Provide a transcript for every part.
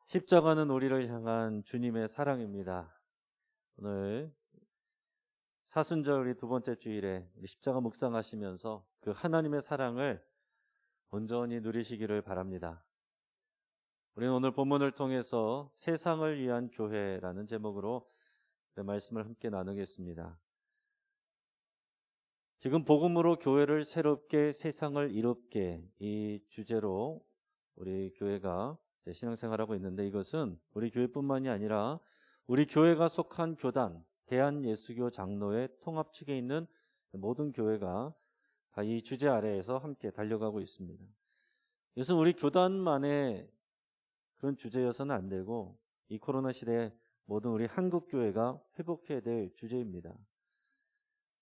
십자가는 우리를 향한 주님의 사랑입니다. 오늘 사순절 우리 두 번째 주일에 우리 십자가 묵상하시면서 그 하나님의 사랑을 온전히 누리시기를 바랍니다. 우리는 오늘 본문을 통해서 세상을 위한 교회라는 제목으로 말씀을 함께 나누겠습니다. 지금 복음으로 교회를 새롭게 세상을 이롭게 이 주제로 우리 교회가 신앙생활하고 있는데, 이것은 우리 교회뿐만이 아니라 우리 교회가 속한 교단 대한예수교 장로회 통합 측에 있는 모든 교회가 다 이 주제 아래에서 함께 달려가고 있습니다. 이것은 우리 교단만의 그런 주제여서는 안 되고, 이 코로나 시대에 모든 우리 한국교회가 회복해야 될 주제입니다.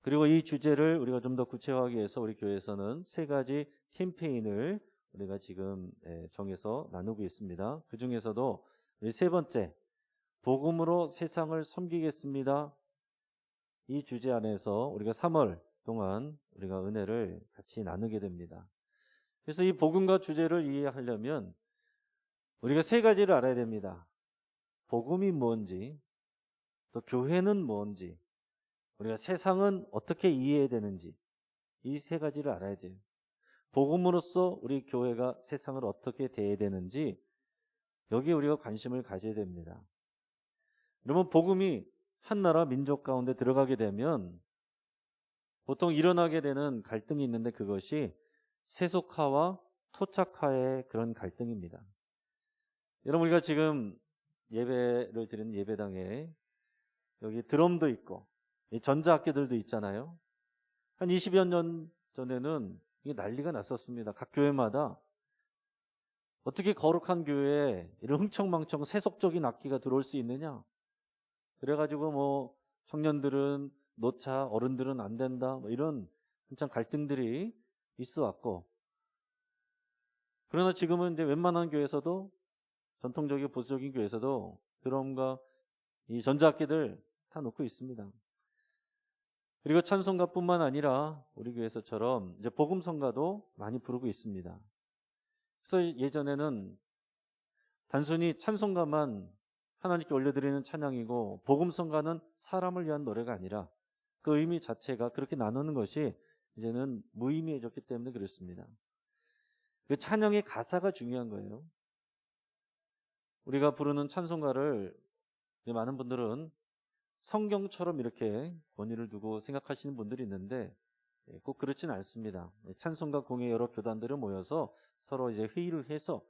그리고 이 주제를 우리가 좀 더 구체화하기 위해서 우리 교회에서는 세 가지 캠페인을 우리가 지금 정해서 나누고 있습니다. 그 중에서도 우리 세 번째, 복음으로 세상을 섬기겠습니다. 이 주제 안에서 우리가 3월 동안 우리가 은혜를 같이 나누게 됩니다. 그래서 이 복음과 주제를 이해하려면 우리가 세 가지를 알아야 됩니다. 복음이 뭔지, 또 교회는 뭔지, 우리가 세상은 어떻게 이해해야 되는지, 이 세 가지를 알아야 돼요. 복음으로써 우리 교회가 세상을 어떻게 대해야 되는지, 여기에 우리가 관심을 가져야 됩니다. 여러분, 복음이 한 나라 민족 가운데 들어가게 되면 보통 일어나게 되는 갈등이 있는데, 그것이 세속화와 토착화의 그런 갈등입니다. 여러분, 우리가 지금 예배를 드리는 예배당에 여기 드럼도 있고 전자악기들도 있잖아요. 한 20여 년 전에는 이게 난리가 났었습니다. 각 교회마다 어떻게 거룩한 교회에 이런 흥청망청 세속적인 악기가 들어올 수 있느냐. 그래가지고 뭐 청년들은 놓자, 어른들은 안 된다, 뭐 이런 한참 갈등들이 있어 왔고, 그러나 지금은 이제 웬만한 교회에서도, 전통적이고 보수적인 교회에서도 드럼과 이 전자악기들 다 놓고 있습니다. 그리고 찬송가뿐만 아니라 우리 교회에서처럼 이제 복음성가도 많이 부르고 있습니다. 그래서 예전에는 단순히 찬송가만 하나님께 올려드리는 찬양이고, 복음성가는 사람을 위한 노래가 아니라 그 의미 자체가 그렇게 나누는 것이 이제는 무의미해졌기 때문에 그렇습니다. 그 찬양의 가사가 중요한 거예요. 우리가 부르는 찬송가를 많은 분들은 성경처럼 이렇게 권위를 두고 생각하시는 분들이 있는데, 꼭 그렇지는 않습니다. 찬송가 공예 여러 교단들을 모여서 서로 이제 회의를 해서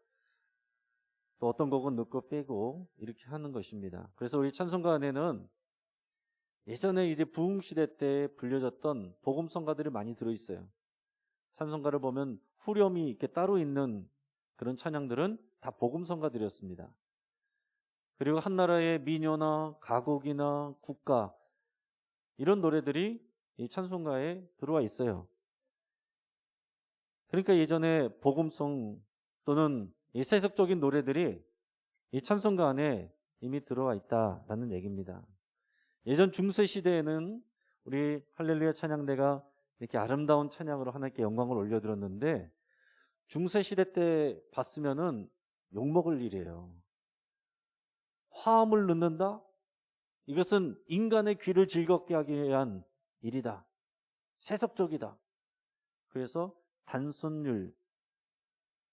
또 어떤 곡은 넣고 빼고 이렇게 하는 것입니다. 그래서 우리 찬송가 안에는 예전에 이제 부흥 시대 때 불려졌던 복음성가들이 많이 들어있어요. 찬송가를 보면 후렴이 이렇게 따로 있는 그런 찬양들은 다 복음성가들이었습니다. 그리고 한 나라의 민요나 가곡이나 국가, 이런 노래들이 이 찬송가에 들어와 있어요. 그러니까 예전에 복음성 또는 이 세속적인 노래들이 이 찬송가 안에 이미 들어와 있다라는 얘기입니다. 예전 중세 시대에는 우리 할렐루야 찬양대가 이렇게 아름다운 찬양으로 하나님께 영광을 올려드렸는데, 중세 시대 때 봤으면은 욕먹을 일이에요. 화음을 넣는다? 이것은 인간의 귀를 즐겁게 하기 위한 일이다. 세속적이다. 그래서 단순율,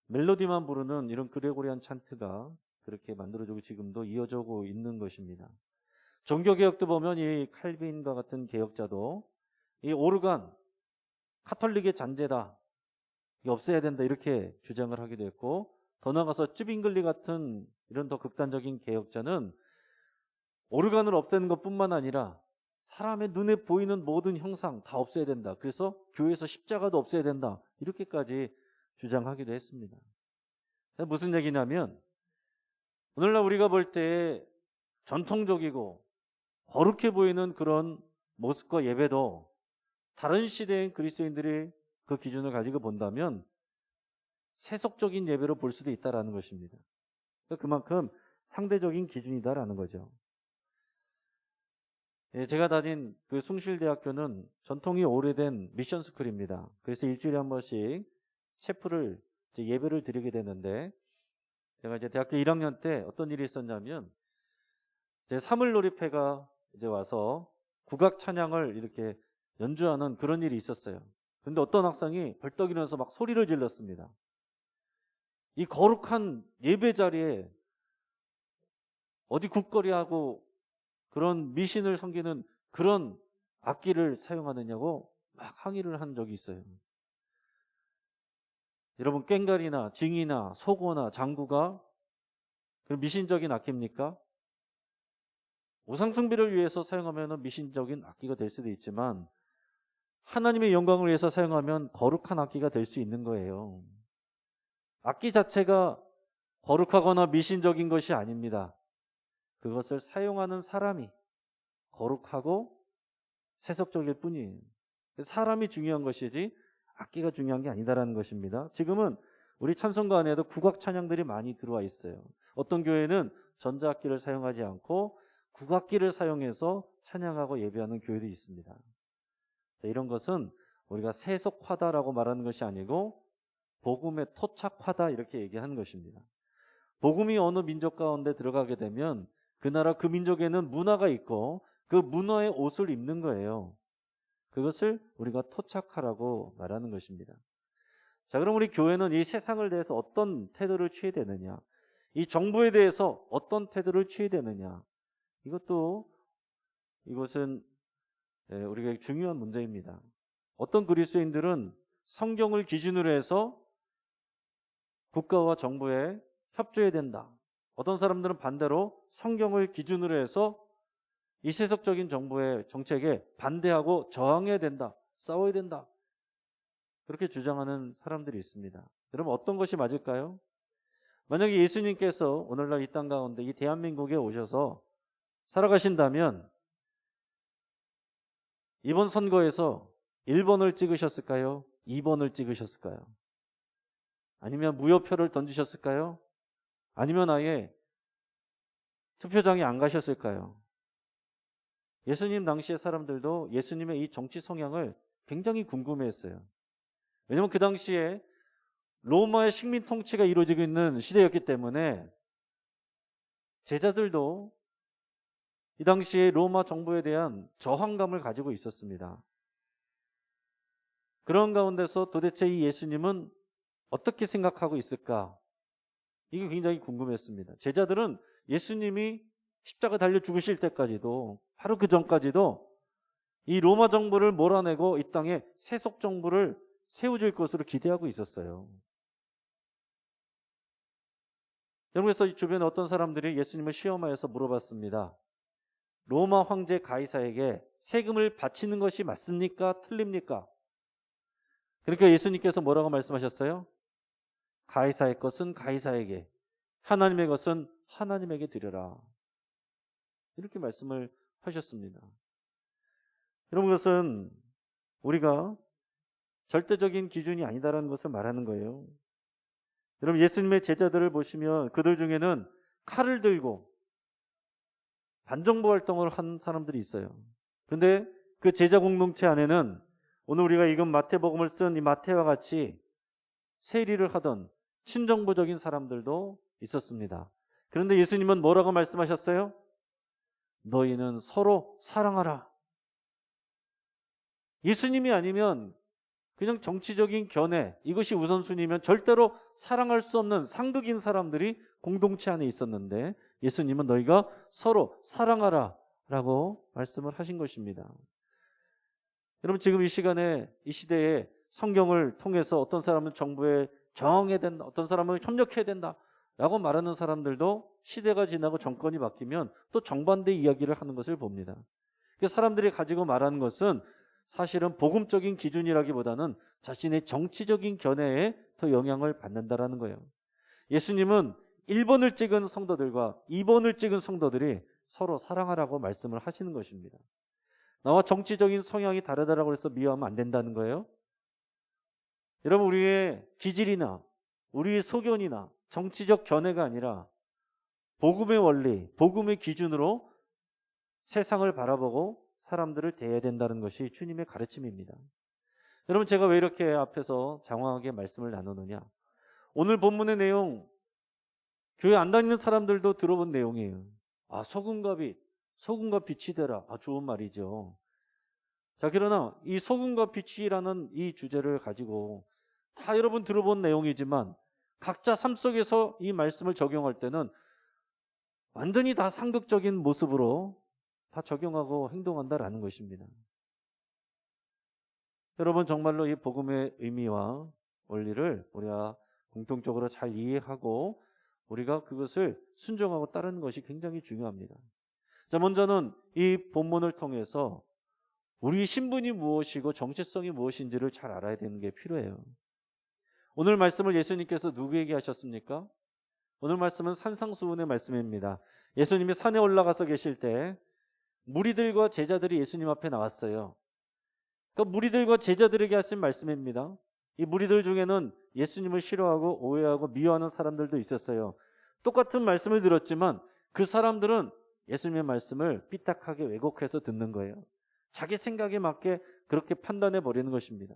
멜로디만 부르는 이런 그레고리안 찬트가 그렇게 만들어지고 지금도 이어지고 있는 것입니다. 종교개혁도 보면 이 칼빈과 같은 개혁자도 이 오르간, 카톨릭의 잔재다, 이게 없애야 된다, 이렇게 주장을 하기도 했고, 더 나아가서 쯔빙글리 같은 이런 더 극단적인 개혁자는 오르간을 없애는 것뿐만 아니라 사람의 눈에 보이는 모든 형상 다 없애야 된다. 그래서 교회에서 십자가도 없애야 된다, 이렇게까지 주장하기도 했습니다. 무슨 얘기냐면, 오늘날 우리가 볼 때 전통적이고 거룩해 보이는 그런 모습과 예배도 다른 시대의 그리스도인들이 그 기준을 가지고 본다면 세속적인 예배로 볼 수도 있다는 것입니다. 그만큼 상대적인 기준이다라는 거죠. 제가 다닌 그 숭실대학교는 전통이 오래된 미션스쿨입니다. 그래서 일주일에 한 번씩 체프를, 예배를 드리게 되는데, 제가 이제 대학교 1학년 때 어떤 일이 있었냐면 이제 사물놀이패가 이제 와서 국악 찬양을 이렇게 연주하는 그런 일이 있었어요. 근데 어떤 학생이 벌떡 일어나서 막 소리를 질렀습니다. 이 거룩한 예배 자리에 어디 국거리하고 그런 미신을 섬기는 그런 악기를 사용하느냐고 막 항의를 한 적이 있어요. 여러분, 꽹과리나 징이나 소고나 장구가 그런 미신적인 악기입니까? 우상숭배를 위해서 사용하면 미신적인 악기가 될 수도 있지만 하나님의 영광을 위해서 사용하면 거룩한 악기가 될 수 있는 거예요. 악기 자체가 거룩하거나 미신적인 것이 아닙니다. 그것을 사용하는 사람이 거룩하고 세속적일 뿐이에요. 사람이 중요한 것이지 악기가 중요한 게 아니다라는 것입니다. 지금은 우리 찬송가 안에도 국악 찬양들이 많이 들어와 있어요. 어떤 교회는 전자악기를 사용하지 않고 국악기를 사용해서 찬양하고 예배하는 교회도 있습니다. 이런 것은 우리가 세속화다라고 말하는 것이 아니고 복음의 토착화다 이렇게 얘기하는 것입니다. 복음이 어느 민족 가운데 들어가게 되면 그 나라 그 민족에는 문화가 있고 그 문화의 옷을 입는 거예요. 그것을 우리가 토착화라고 말하는 것입니다. 자, 그럼 우리 교회는 이 세상을 대해서 어떤 태도를 취해야 되느냐? 이 정부에 대해서 어떤 태도를 취해야 되느냐? 이것은 우리가 중요한 문제입니다. 어떤 그리스도인들은 성경을 기준으로 해서 국가와 정부에 협조해야 된다. 어떤 사람들은 반대로 성경을 기준으로 해서 이 세속적인 정부의 정책에 반대하고 저항해야 된다. 싸워야 된다. 그렇게 주장하는 사람들이 있습니다. 여러분, 어떤 것이 맞을까요? 만약에 예수님께서 오늘날 이 땅 가운데 이 대한민국에 오셔서 살아가신다면 이번 선거에서 1번을 찍으셨을까요? 2번을 찍으셨을까요? 아니면 무효표를 던지셨을까요? 아니면 아예 투표장에 안 가셨을까요? 예수님 당시의 사람들도 예수님의 이 정치 성향을 굉장히 궁금해했어요. 왜냐하면 그 당시에 로마의 식민 통치가 이루어지고 있는 시대였기 때문에 제자들도 이 당시에 로마 정부에 대한 저항감을 가지고 있었습니다. 그런 가운데서 도대체 이 예수님은 어떻게 생각하고 있을까? 이게 굉장히 궁금했습니다. 제자들은 예수님이 십자가 달려 죽으실 때까지도, 바로 그 전까지도 이 로마 정부를 몰아내고 이 땅에 세속 정부를 세워줄 것으로 기대하고 있었어요. 여러분, 그래서 주변에 어떤 사람들이 예수님을 시험하여서 물어봤습니다. 로마 황제 가이사에게 세금을 바치는 것이 맞습니까? 틀립니까? 그러니까 예수님께서 뭐라고 말씀하셨어요? 가이사의 것은 가이사에게, 하나님의 것은 하나님에게 드려라. 이렇게 말씀을 하셨습니다. 여러분, 그것은 우리가 절대적인 기준이 아니다라는 것을 말하는 거예요. 여러분, 예수님의 제자들을 보시면 그들 중에는 칼을 들고 반정부 활동을 한 사람들이 있어요. 근데 그 제자 공동체 안에는 오늘 우리가 읽은 마태복음을 쓴 이 마태와 같이 세리를 하던 친정부적인 사람들도 있었습니다. 그런데 예수님은 뭐라고 말씀하셨어요? 너희는 서로 사랑하라. 예수님이 아니면 그냥 정치적인 견해, 이것이 우선순위면 절대로 사랑할 수 없는 상극인 사람들이 공동체 안에 있었는데 예수님은 너희가 서로 사랑하라 라고 말씀을 하신 것입니다. 여러분, 지금 이 시간에, 이 시대에 성경을 통해서 어떤 사람은 정부에 저항해야 된다, 어떤 사람은 협력해야 된다 라고 말하는 사람들도 시대가 지나고 정권이 바뀌면 또 정반대 이야기를 하는 것을 봅니다. 사람들이 가지고 말하는 것은 사실은 복음적인 기준이라기보다는 자신의 정치적인 견해에 더 영향을 받는다라는 거예요. 예수님은 1번을 찍은 성도들과 2번을 찍은 성도들이 서로 사랑하라고 말씀을 하시는 것입니다. 나와 정치적인 성향이 다르다라고 해서 미워하면 안 된다는 거예요. 여러분, 우리의 기질이나 우리의 소견이나 정치적 견해가 아니라 복음의 원리, 복음의 기준으로 세상을 바라보고 사람들을 대해야 된다는 것이 주님의 가르침입니다. 여러분, 제가 왜 이렇게 앞에서 장황하게 말씀을 나누느냐? 오늘 본문의 내용 교회 안 다니는 사람들도 들어본 내용이에요. 아, 소금과 빛이 되라. 아, 좋은 말이죠. 자, 그러나 이 소금과 빛이라는 이 주제를 가지고 다 여러분 들어본 내용이지만 각자 삶 속에서 이 말씀을 적용할 때는 완전히 다 상극적인 모습으로 다 적용하고 행동한다라는 것입니다. 여러분, 정말로 이 복음의 의미와 원리를 우리가 공통적으로 잘 이해하고 우리가 그것을 순종하고 따르는 것이 굉장히 중요합니다. 자, 먼저는 이 본문을 통해서 우리 신분이 무엇이고 정체성이 무엇인지를 잘 알아야 되는 게 필요해요. 오늘 말씀을 예수님께서 누구에게 하셨습니까? 오늘 말씀은 산상수훈의 말씀입니다. 예수님이 산에 올라가서 계실 때 무리들과 제자들이 예수님 앞에 나왔어요. 그러니까 무리들과 제자들에게 하신 말씀입니다. 이 무리들 중에는 예수님을 싫어하고 오해하고 미워하는 사람들도 있었어요. 똑같은 말씀을 들었지만 그 사람들은 예수님의 말씀을 삐딱하게 왜곡해서 듣는 거예요. 자기 생각에 맞게 그렇게 판단해 버리는 것입니다.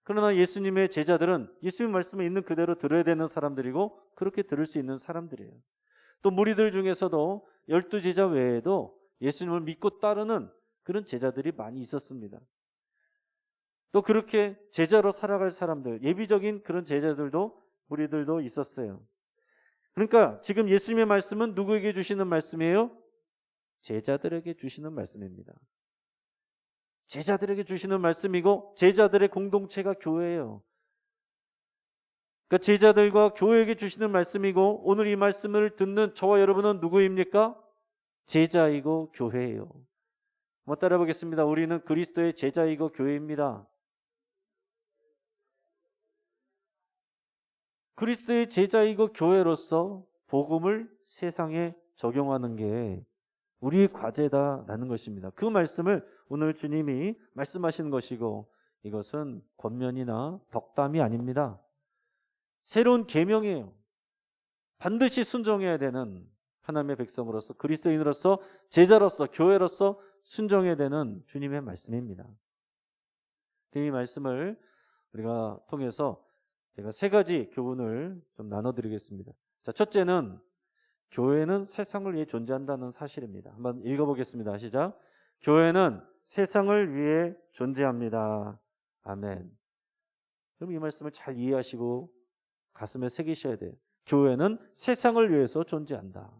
그러나 예수님의 제자들은 예수님의 말씀에 있는 그대로 들어야 되는 사람들이고 그렇게 들을 수 있는 사람들이에요. 또 무리들 중에서도 12제자 외에도 예수님을 믿고 따르는 그런 제자들이 많이 있었습니다. 또 그렇게 제자로 살아갈 사람들, 예비적인 그런 제자들도 무리들도 있었어요. 그러니까 지금 예수님의 말씀은 누구에게 주시는 말씀이에요? 제자들에게 주시는 말씀입니다. 제자들에게 주시는 말씀이고 제자들의 공동체가 교회예요. 그러니까 제자들과 교회에게 주시는 말씀이고 오늘 이 말씀을 듣는 저와 여러분은 누구입니까? 제자이고 교회예요. 한번 따라 보겠습니다. 우리는 그리스도의 제자이고 교회입니다. 그리스도의 제자이고 교회로서 복음을 세상에 적용하는 게 우리의 과제다라는 것입니다. 그 말씀을 오늘 주님이 말씀하시는 것이고 이것은 권면이나 덕담이 아닙니다. 새로운 계명이에요. 반드시 순종해야 되는 하나님의 백성으로서 그리스도인으로서 제자로서 교회로서 순종해야 되는 주님의 말씀입니다. 이 말씀을 우리가 통해서 제가 세 가지 교훈을 좀 나눠드리겠습니다. 자, 첫째는 교회는 세상을 위해 존재한다는 사실입니다. 한번 읽어보겠습니다. 시작. 교회는 세상을 위해 존재합니다. 아멘. 그럼 이 말씀을 잘 이해하시고 가슴에 새기셔야 돼요. 교회는 세상을 위해서 존재한다.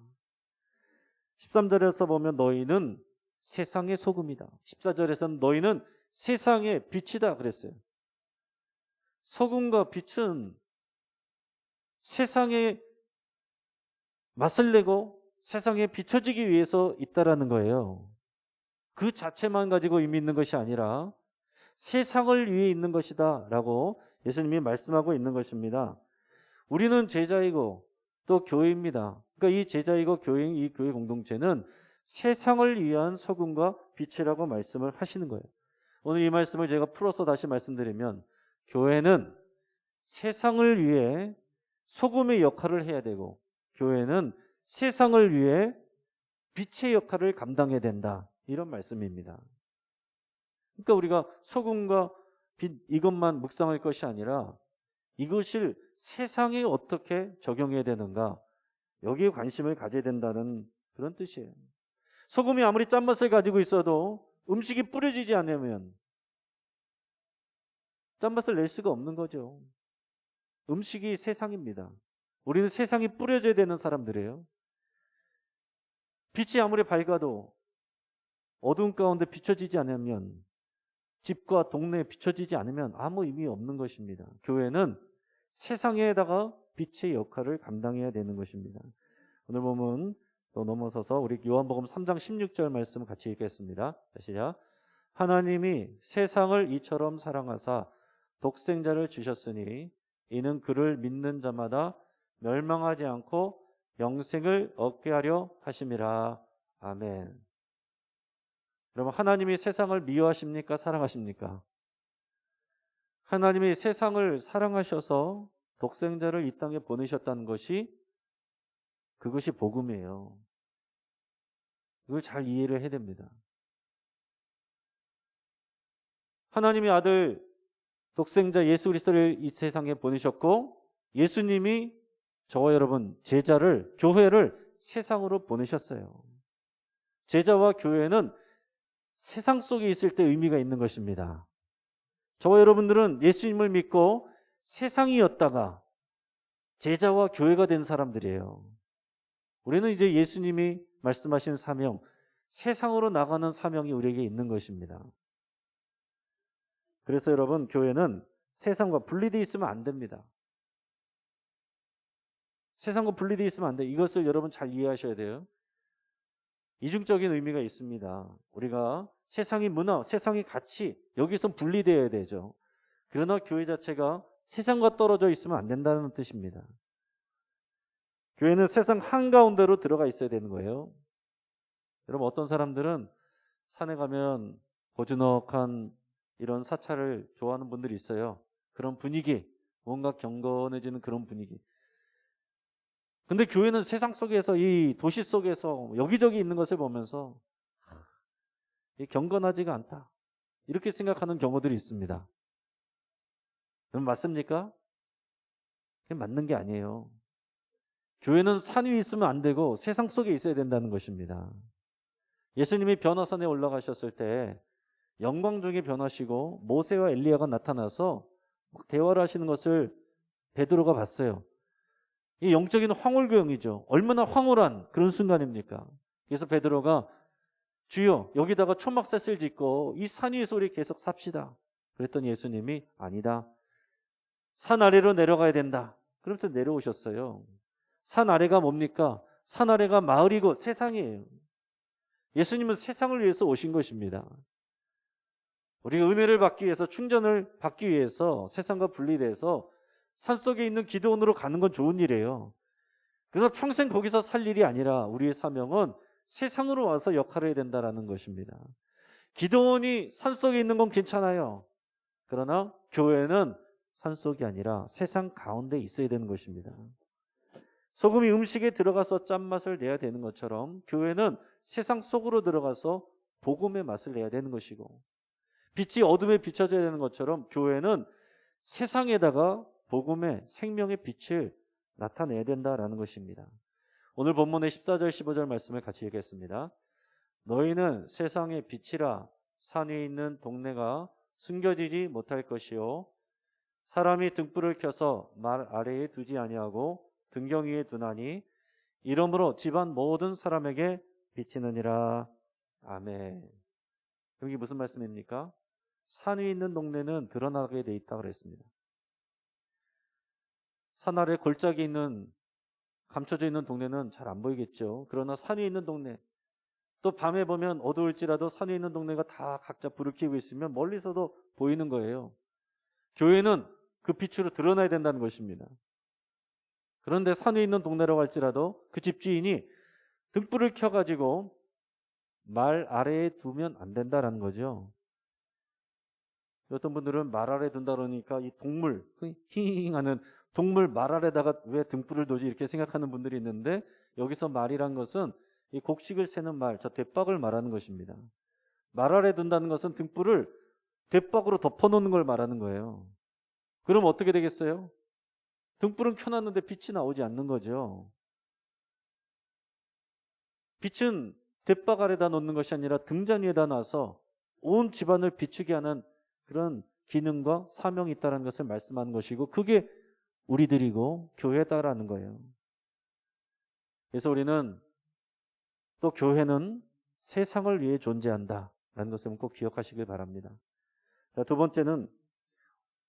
13절에서 보면 너희는 세상의 소금이다. 14절에서는 너희는 세상의 빛이다 그랬어요. 소금과 빛은 세상에 맛을 내고 세상에 비춰지기 위해서 있다라는 거예요. 그 자체만 가지고 의미 있는 것이 아니라 세상을 위해 있는 것이다 라고 예수님이 말씀하고 있는 것입니다. 우리는 제자이고 또 교회입니다. 그러니까 이 제자이고 교회인 이 교회 공동체는 세상을 위한 소금과 빛이라고 말씀을 하시는 거예요. 오늘 이 말씀을 제가 풀어서 다시 말씀드리면 교회는 세상을 위해 소금의 역할을 해야 되고 교회는 세상을 위해 빛의 역할을 감당해야 된다. 이런 말씀입니다. 그러니까 우리가 소금과 빛 이것만 묵상할 것이 아니라 이것을 세상에 어떻게 적용해야 되는가 여기에 관심을 가져야 된다는 그런 뜻이에요. 소금이 아무리 짠맛을 가지고 있어도 음식이 뿌려지지 않으면 짠맛을 낼 수가 없는 거죠. 음식이 세상입니다. 우리는 세상이 뿌려져야 되는 사람들이에요. 빛이 아무리 밝아도 어두운 가운데 비춰지지 않으면 집과 동네에 비춰지지 않으면 아무 의미 없는 것입니다. 교회는 세상에다가 빛의 역할을 감당해야 되는 것입니다. 오늘 보면 또 넘어서서 우리 요한복음 3장 16절 말씀 같이 읽겠습니다. 시작. 하나님이 세상을 이처럼 사랑하사 독생자를 주셨으니 이는 그를 믿는 자마다 멸망하지 않고 영생을 얻게 하려 하심이라. 아멘. 여러분, 하나님이 세상을 미워하십니까? 사랑하십니까? 하나님이 세상을 사랑하셔서 독생자를 이 땅에 보내셨다는 것이 그것이 복음이에요. 이걸 잘 이해를 해야 됩니다. 하나님의 아들 독생자 예수 그리스도를 이 세상에 보내셨고 예수님이 저와 여러분, 제자를, 교회를 세상으로 보내셨어요. 제자와 교회는 세상 속에 있을 때 의미가 있는 것입니다. 저와 여러분들은 예수님을 믿고 세상이었다가 제자와 교회가 된 사람들이에요. 우리는 이제 예수님이 말씀하신 사명, 세상으로 나가는 사명이 우리에게 있는 것입니다. 그래서 여러분, 교회는 세상과 분리되어 있으면 안 됩니다. 세상과 분리되어 있으면 안 돼. 이것을 여러분 잘 이해하셔야 돼요. 이중적인 의미가 있습니다. 우리가 세상의 문화, 세상의 가치, 여기서 분리되어야 되죠. 그러나 교회 자체가 세상과 떨어져 있으면 안 된다는 뜻입니다. 교회는 세상 한가운데로 들어가 있어야 되는 거예요. 여러분, 어떤 사람들은 산에 가면 고즈넉한 이런 사찰을 좋아하는 분들이 있어요. 그런 분위기, 뭔가 경건해지는 그런 분위기. 근데 교회는 세상 속에서, 이 도시 속에서 여기저기 있는 것을 보면서 경건하지가 않다, 이렇게 생각하는 경우들이 있습니다. 그럼 맞습니까? 그게 맞는 게 아니에요. 교회는 산 위에 있으면 안 되고 세상 속에 있어야 된다는 것입니다. 예수님이 변화산에 올라가셨을 때 영광 중에 변하시고 모세와 엘리야가 나타나서 대화를 하시는 것을 베드로가 봤어요. 이 영적인 황홀교형이죠. 얼마나 황홀한 그런 순간입니까? 그래서 베드로가 주여, 여기다가 초막셋을 짓고 이 산 위에서 우리 계속 삽시다. 그랬더니 예수님이 아니다, 산 아래로 내려가야 된다. 그러면서 내려오셨어요. 산 아래가 뭡니까? 산 아래가 마을이고 세상이에요. 예수님은 세상을 위해서 오신 것입니다. 우리가 은혜를 받기 위해서, 충전을 받기 위해서 세상과 분리돼서 산속에 있는 기도원으로 가는 건 좋은 일이에요. 그러나 평생 거기서 살 일이 아니라 우리의 사명은 세상으로 와서 역할을 해야 된다는 것입니다. 기도원이 산속에 있는 건 괜찮아요. 그러나 교회는 산속이 아니라 세상 가운데 있어야 되는 것입니다. 소금이 음식에 들어가서 짠맛을 내야 되는 것처럼 교회는 세상 속으로 들어가서 복음의 맛을 내야 되는 것이고, 빛이 어둠에 비춰져야 되는 것처럼 교회는 세상에다가 복음의 생명의 빛을 나타내야 된다라는 것입니다. 오늘 본문의 14절 15절 말씀을 같이 읽겠습니다. 너희는 세상의 빛이라. 산 위에 있는 동네가 숨겨지지 못할 것이요, 사람이 등불을 켜서 말 아래에 두지 아니하고 등경 위에 두나니 이러므로 집안 모든 사람에게 비치느니라. 아멘. 여기 무슨 말씀입니까? 산 위에 있는 동네는 드러나게 돼 있다고 그랬습니다. 산 아래 골짜기 있는, 감춰져 있는 동네는 잘 안 보이겠죠. 그러나 산 위에 있는 동네, 또 밤에 보면 어두울지라도 산 위에 있는 동네가 다 각자 불을 켜고 있으면 멀리서도 보이는 거예요. 교회는 그 빛으로 드러나야 된다는 것입니다. 그런데 산 위에 있는 동네라고 할지라도 그 집주인이 등불을 켜가지고 말 아래에 두면 안 된다라는 거죠. 어떤 분들은 말 아래에 둔다 그러니까 이 동물, 힝 하는 동물 말 아래다가 왜 등불을 두지, 이렇게 생각하는 분들이 있는데, 여기서 말이란 것은 이 곡식을 세는 말, 저 대박을 말하는 것입니다. 말 아래 둔다는 것은 등불을 대박으로 덮어놓는 걸 말하는 거예요. 그럼 어떻게 되겠어요? 등불은 켜놨는데 빛이 나오지 않는 거죠. 빛은 대박 아래다 놓는 것이 아니라 등잔 위에다 놔서 온 집안을 비추게 하는 그런 기능과 사명이 있다는 것을 말씀하는 것이고, 그게 우리들이고 교회다라는 거예요. 그래서 우리는, 또 교회는 세상을 위해 존재한다라는 것을 꼭 기억하시길 바랍니다. 자, 두 번째는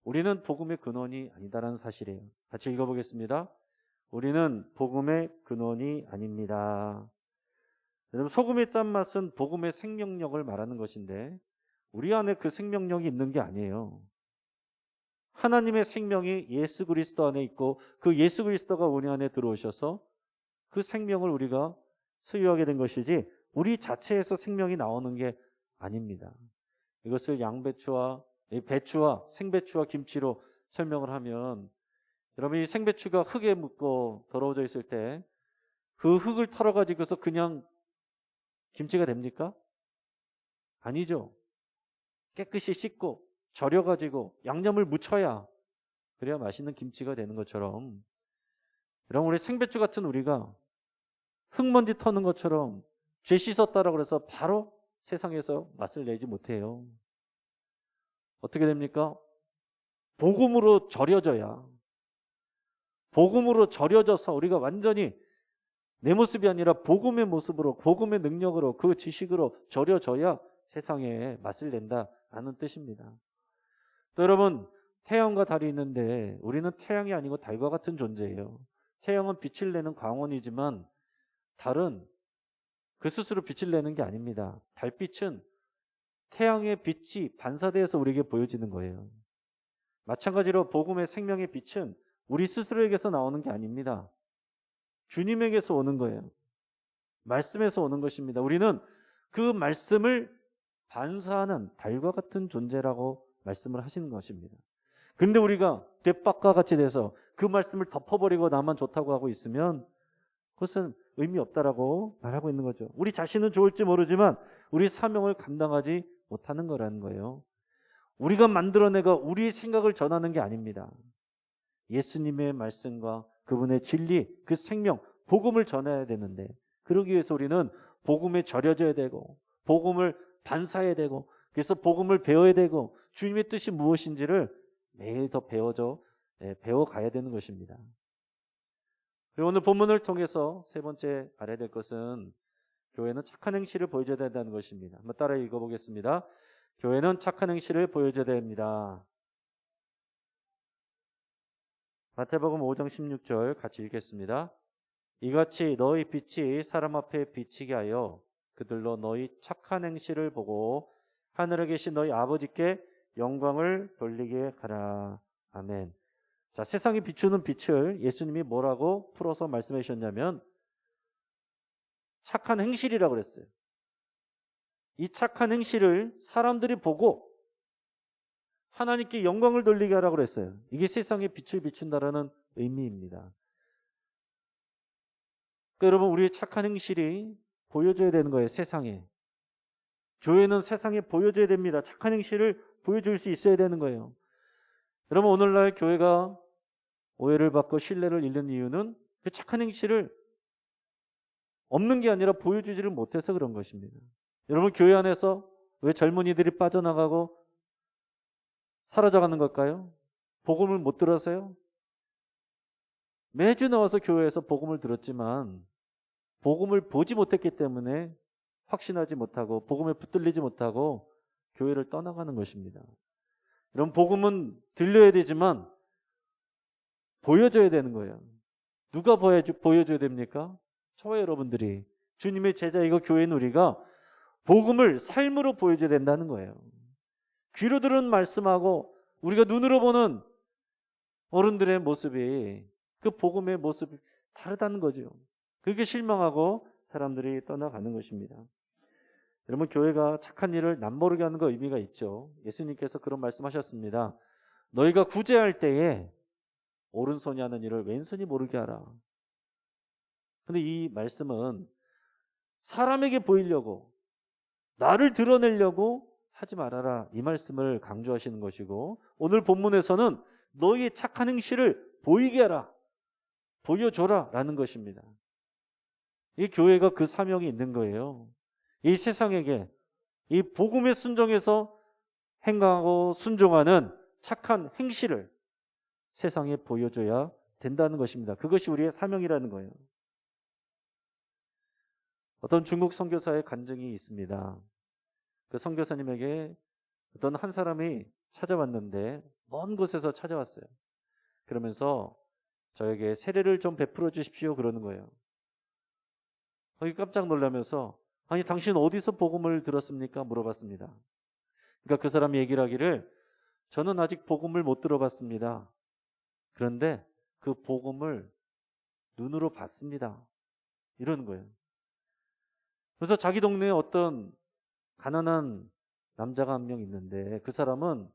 우리는 복음의 근원이 아니다라는 사실이에요. 같이 읽어보겠습니다. 우리는 복음의 근원이 아닙니다. 여러분, 소금의 짠맛은 복음의 생명력을 말하는 것인데 우리 안에 그 생명력이 있는 게 아니에요. 하나님의 생명이 예수 그리스도 안에 있고 그 예수 그리스도가 우리 안에 들어오셔서 그 생명을 우리가 소유하게 된 것이지 우리 자체에서 생명이 나오는 게 아닙니다. 이것을 양배추와 배추와 생배추와 김치로 설명을 하면, 여러분, 이 생배추가 흙에 묻고 더러워져 있을 때 그 흙을 털어가지고서 그냥 김치가 됩니까? 아니죠. 깨끗이 씻고 절여가지고 양념을 묻혀야, 그래야 맛있는 김치가 되는 것처럼 여러분, 우리 생배추 같은 우리가 흙먼지 터는 것처럼 죄 씻었다라고 해서 바로 세상에서 맛을 내지 못해요. 어떻게 됩니까? 복음으로 절여져야, 복음으로 절여져서 우리가 완전히 내 모습이 아니라 복음의 모습으로, 복음의 능력으로, 그 지식으로 절여져야 세상에 맛을 낸다라는 뜻입니다. 또 여러분, 태양과 달이 있는데 우리는 태양이 아니고 달과 같은 존재예요. 태양은 빛을 내는 광원이지만 달은 그 스스로 빛을 내는 게 아닙니다. 달빛은 태양의 빛이 반사되어서 우리에게 보여지는 거예요. 마찬가지로 복음의 생명의 빛은 우리 스스로에게서 나오는 게 아닙니다. 주님에게서 오는 거예요. 말씀에서 오는 것입니다. 우리는 그 말씀을 반사하는 달과 같은 존재라고 말씀을 하시는 것입니다. 근데 우리가 돛박과 같이 돼서 그 말씀을 덮어버리고 나만 좋다고 하고 있으면 그것은 의미 없다라고 말하고 있는 거죠. 우리 자신은 좋을지 모르지만 우리 사명을 감당하지 못하는 거라는 거예요. 우리가 만들어내고 우리의 생각을 전하는 게 아닙니다. 예수님의 말씀과 그분의 진리, 그 생명, 복음을 전해야 되는데, 그러기 위해서 우리는 복음에 절여져야 되고 복음을 반사해야 되고, 그래서 복음을 배워야 되고 주님의 뜻이 무엇인지를 매일 더 배워가야 되는 것입니다. 그리고 오늘 본문을 통해서 세 번째 알아야 될 것은 교회는 착한 행실을 보여줘야 된다는 것입니다. 한번 따라 읽어보겠습니다. 교회는 착한 행실을 보여줘야 됩니다. 마태복음 5장 16절 같이 읽겠습니다. 이같이 너희 빛이 사람 앞에 비치게 하여 그들로 너희 착한 행실을 보고 하늘에 계신 너희 아버지께 영광을 돌리게 하라. 아멘. 자, 세상이 비추는 빛을 예수님이 뭐라고 풀어서 말씀해 주셨냐면 착한 행실이라고 그랬어요. 이 착한 행실을 사람들이 보고 하나님께 영광을 돌리게 하라고 그랬어요. 이게 세상에 빛을 비춘다라는 의미입니다. 그러니까 여러분, 우리의 착한 행실이 보여줘야 되는 거예요. 세상에. 교회는 세상에 보여줘야 됩니다. 착한 행실을 보여줄 수 있어야 되는 거예요. 여러분, 오늘날 교회가 오해를 받고 신뢰를 잃는 이유는 그 착한 행실을 없는 게 아니라 보여주지를 못해서 그런 것입니다. 여러분, 교회 안에서 왜 젊은이들이 빠져나가고 사라져가는 걸까요? 복음을 못 들어서요? 매주 나와서 교회에서 복음을 들었지만 복음을 보지 못했기 때문에 확신하지 못하고 복음에 붙들리지 못하고 교회를 떠나가는 것입니다. 여러분, 복음은 들려야 되지만 보여줘야 되는 거예요. 누가 보여줘야 됩니까? 저와 여러분들이, 주님의 제자이고 교회는 우리가 복음을 삶으로 보여줘야 된다는 거예요. 귀로 들은 말씀하고 우리가 눈으로 보는 어른들의 모습이, 그 복음의 모습이 다르다는 거죠. 그게 실망하고 사람들이 떠나가는 것입니다. 여러분, 교회가 착한 일을 남모르게 하는 거 의미가 있죠. 예수님께서 그런 말씀하셨습니다. 너희가 구제할 때에 오른손이 하는 일을 왼손이 모르게 하라. 근데 이 말씀은 사람에게 보이려고, 나를 드러내려고 하지 말아라, 이 말씀을 강조하시는 것이고, 오늘 본문에서는 너희의 착한 행실을 보이게 하라, 보여줘라 라는 것입니다. 이 교회가 그 사명이 있는 거예요. 이 세상에게 이 복음에 순종해서 행하고 순종하는 착한 행실을 세상에 보여줘야 된다는 것입니다. 그것이 우리의 사명이라는 거예요. 어떤 중국 선교사의 간증이 있습니다. 그 선교사님에게 어떤 한 사람이 찾아왔는데, 먼 곳에서 찾아왔어요. 그러면서 저에게 세례를 좀 베풀어 주십시오 그러는 거예요. 거기 깜짝 놀라면서, 아니 당신 어디서 복음을 들었습니까? 물어봤습니다. 그러니까 그 사람이 얘기를 하기를, 저는 아직 복음을 못 들어봤습니다. 그런데 그 복음을 눈으로 봤습니다. 이러는 거예요. 그래서 자기 동네에 어떤 가난한 남자가 한 명 있는데, 그 사람은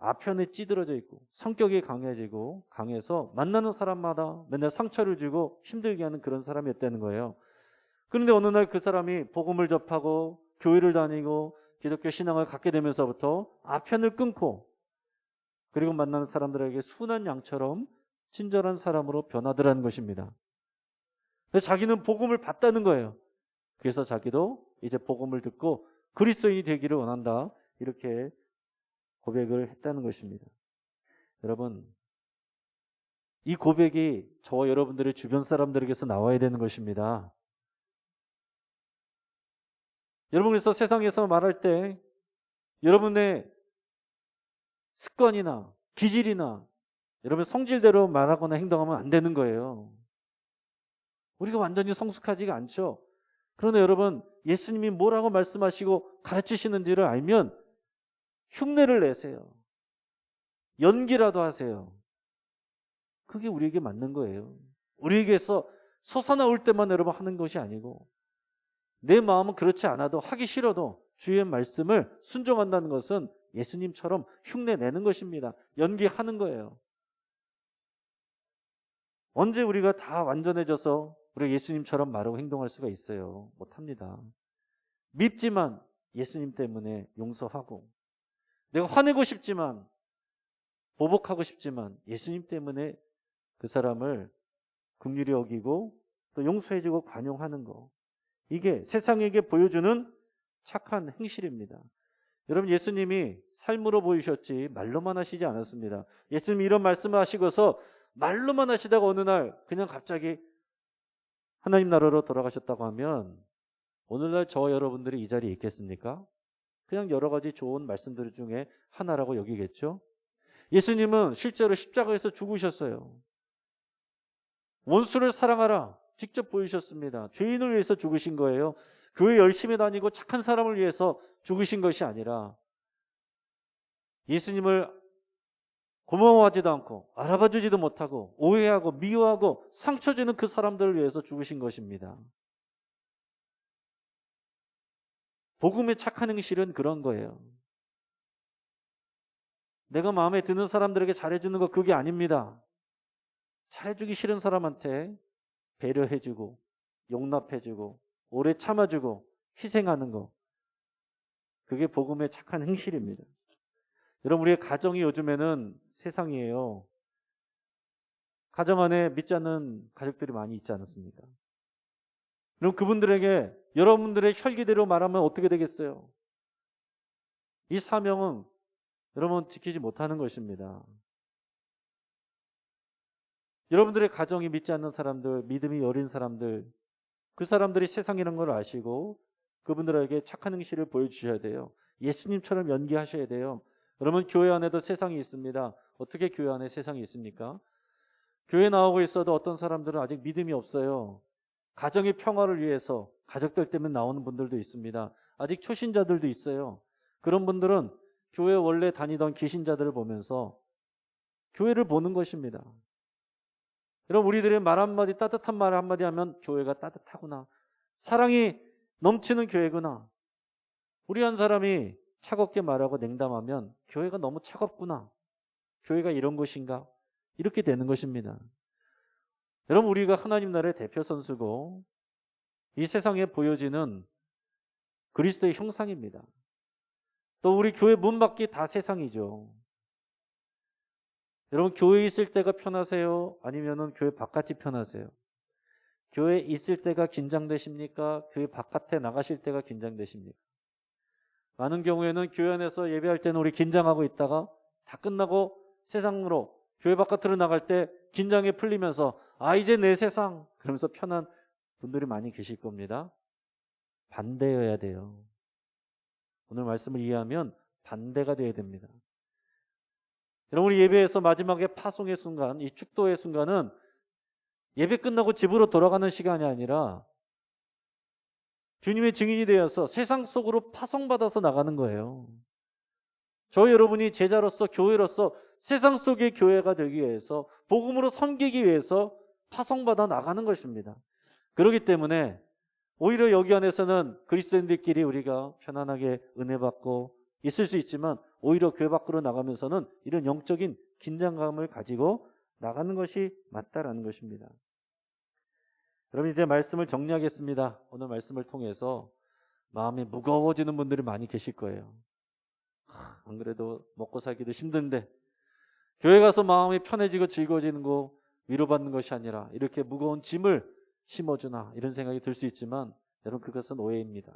아편에 찌들어져 있고 성격이 강해서 만나는 사람마다 맨날 상처를 주고 힘들게 하는 그런 사람이었다는 거예요. 그런데 어느 날 그 사람이 복음을 접하고 교회를 다니고 기독교 신앙을 갖게 되면서부터 아편을 끊고, 그리고 만나는 사람들에게 순한 양처럼 친절한 사람으로 변하더라는 것입니다. 그래서 자기는 복음을 받다는 거예요. 그래서 자기도 이제 복음을 듣고 그리스도인이 되기를 원한다. 이렇게 고백을 했다는 것입니다. 여러분, 이 고백이 저와 여러분들의 주변 사람들에게서 나와야 되는 것입니다. 여러분, 그래서 세상에서 말할 때 여러분의 습관이나 기질이나 여러분 성질대로 말하거나 행동하면 안 되는 거예요. 우리가 완전히 성숙하지가 않죠. 그런데 여러분, 예수님이 뭐라고 말씀하시고 가르치시는지를 알면 흉내를 내세요. 연기라도 하세요. 그게 우리에게 맞는 거예요. 우리에게서 솟아나올 때만 여러분 하는 것이 아니고 내 마음은 그렇지 않아도 하기 싫어도 주의 말씀을 순종한다는 것은 예수님처럼 흉내 내는 것입니다. 연기하는 거예요. 언제 우리가 다 완전해져서 우리가 예수님처럼 말하고 행동할 수가 있어요? 못합니다. 밉지만 예수님 때문에 용서하고, 내가 화내고 싶지만 보복하고 싶지만 예수님 때문에 그 사람을 긍휼히 여기고 또 용서해주고 관용하는 거, 이게 세상에게 보여주는 착한 행실입니다. 여러분, 예수님이 삶으로 보이셨지 말로만 하시지 않았습니다. 예수님이 이런 말씀을 하시고서 말로만 하시다가 어느 날 그냥 갑자기 하나님 나라로 돌아가셨다고 하면 오늘날 저와 여러분들이 이 자리에 있겠습니까? 그냥 여러 가지 좋은 말씀들 중에 하나라고 여기겠죠. 예수님은 실제로 십자가에서 죽으셨어요. 원수를 사랑하라 직접 보이셨습니다. 죄인을 위해서 죽으신 거예요. 교회 열심히 다니고 착한 사람을 위해서 죽으신 것이 아니라 예수님을 고마워하지도 않고 알아봐주지도 못하고 오해하고 미워하고 상처 주는 그 사람들을 위해서 죽으신 것입니다. 복음의 착한 행실은 그런 거예요. 내가 마음에 드는 사람들에게 잘해주는 거 그게 아닙니다. 잘해주기 싫은 사람한테 배려해주고 용납해주고 오래 참아주고 희생하는 거, 그게 복음의 착한 행실입니다. 여러분, 우리의 가정이 요즘에는 세상이에요. 가정 안에 믿지 않는 가족들이 많이 있지 않습니까? 그럼 그분들에게 여러분들의 혈기대로 말하면 어떻게 되겠어요? 이 사명은 여러분 지키지 못하는 것입니다. 여러분들의 가정이 믿지 않는 사람들, 믿음이 어린 사람들, 그 사람들이 세상이라는 걸 아시고 그분들에게 착한 행실을 보여주셔야 돼요. 예수님처럼 연기하셔야 돼요. 여러분, 교회 안에도 세상이 있습니다. 어떻게 교회 안에 세상이 있습니까? 교회 나오고 있어도 어떤 사람들은 아직 믿음이 없어요. 가정의 평화를 위해서 가족들 때문에 나오는 분들도 있습니다. 아직 초신자들도 있어요. 그런 분들은 교회 원래 다니던 귀신자들을 보면서 교회를 보는 것입니다. 여러분, 우리들의 말 한마디, 따뜻한 말 한마디 하면 교회가 따뜻하구나, 사랑이 넘치는 교회구나. 우리 한 사람이 차갑게 말하고 냉담하면 교회가 너무 차갑구나, 교회가 이런 곳인가, 이렇게 되는 것입니다. 여러분, 우리가 하나님 나라의 대표 선수고 이 세상에 보여지는 그리스도의 형상입니다. 또 우리 교회 문 밖이 다 세상이죠. 여러분, 교회에 있을 때가 편하세요? 아니면은 교회 바깥이 편하세요? 교회에 있을 때가 긴장되십니까? 교회 바깥에 나가실 때가 긴장되십니까? 많은 경우에는 교회 안에서 예배할 때는 우리 긴장하고 있다가 다 끝나고 세상으로 교회 바깥으로 나갈 때 긴장이 풀리면서 이제 내 세상 그러면서 편한 분들이 많이 계실 겁니다. 반대여야 돼요. 오늘 말씀을 이해하면 반대가 되어야 됩니다. 여러분, 우리 예배에서 마지막에 파송의 순간, 이 축도의 순간은 예배 끝나고 집으로 돌아가는 시간이 아니라 주님의 증인이 되어서 세상 속으로 파송받아서 나가는 거예요. 저희 여러분이 제자로서 교회로서 세상 속의 교회가 되기 위해서 복음으로 섬기기 위해서 파송받아 나가는 것입니다. 그렇기 때문에 오히려 여기 안에서는 그리스도인들끼리 우리가 편안하게 은혜 받고 있을 수 있지만 오히려 교회 밖으로 나가면서는 이런 영적인 긴장감을 가지고 나가는 것이 맞다라는 것입니다. 여러분, 이제 말씀을 정리하겠습니다. 오늘 말씀을 통해서 마음이 무거워지는 분들이 많이 계실 거예요. 안 그래도 먹고 살기도 힘든데 교회 가서 마음이 편해지고 즐거워지는 거 위로받는 것이 아니라 이렇게 무거운 짐을 심어주나 이런 생각이 들 수 있지만 여러분 그것은 오해입니다.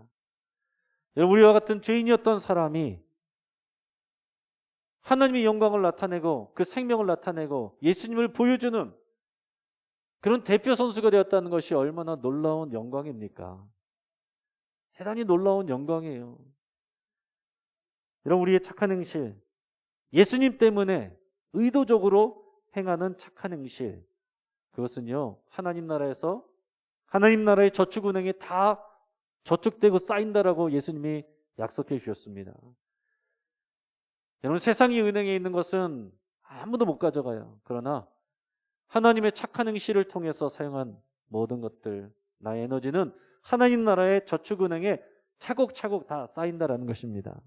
여러분 우리와 같은 죄인이었던 사람이 하나님의 영광을 나타내고 그 생명을 나타내고 예수님을 보여주는 그런 대표 선수가 되었다는 것이 얼마나 놀라운 영광입니까? 대단히 놀라운 영광이에요. 여러분 우리의 착한 행실, 예수님 때문에 의도적으로 행하는 착한 행실, 그것은요 하나님 나라에서 하나님 나라의 저축은행에 다 저축되고 쌓인다라고 예수님이 약속해 주셨습니다. 여러분 세상의 은행에 있는 것은 아무도 못 가져가요. 그러나 하나님의 착한 행실을 통해서 사용한 모든 것들, 나의 에너지는 하나님 나라의 저축은행에 차곡차곡 다 쌓인다라는 것입니다.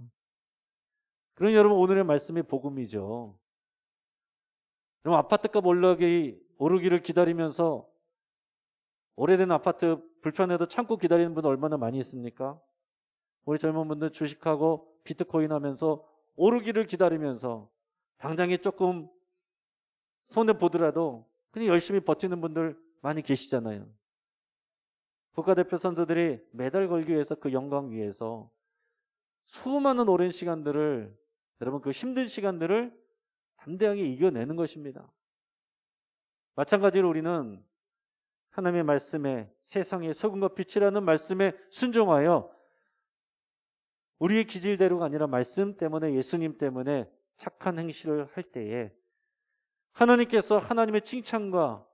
그럼 여러분 오늘의 말씀이 복음이죠. 여러분 아파트값 오르기를 기다리면서 오래된 아파트 불편해도 참고 기다리는 분 얼마나 많이 있습니까? 우리 젊은 분들 주식하고 비트코인 하면서 오르기를 기다리면서 당장에 조금 손해 보더라도 그냥 열심히 버티는 분들 많이 계시잖아요. 국가대표 선수들이 메달 걸기 위해서 그 영광 위해서 수많은 오랜 시간들을 여러분 그 힘든 시간들을 담대하게 이겨내는 것입니다. 마찬가지로 우리는 하나님의 말씀에 세상의 소금과 빛이라는 말씀에 순종하여 우리의 기질대로가 아니라 말씀 때문에 예수님 때문에 착한 행실을 할 때에 하나님께서 하나님의 칭찬과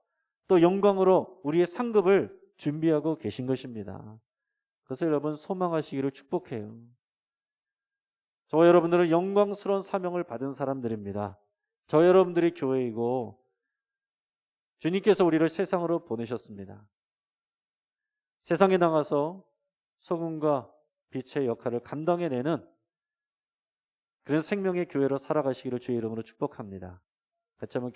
또 영광으로 우리의 상급을 준비하고 계신 것입니다. 그래서 여러분 소망하시기를 축복해요. 저와 여러분들은 영광스러운 사명을 받은 사람들입니다. 저와 여러분들이 교회이고 주님께서 우리를 세상으로 보내셨습니다. 세상에 나가서 소금과 빛의 역할을 감당해내는 그런 생명의 교회로 살아가시기를 주의 이름으로 축복합니다. 같이 한번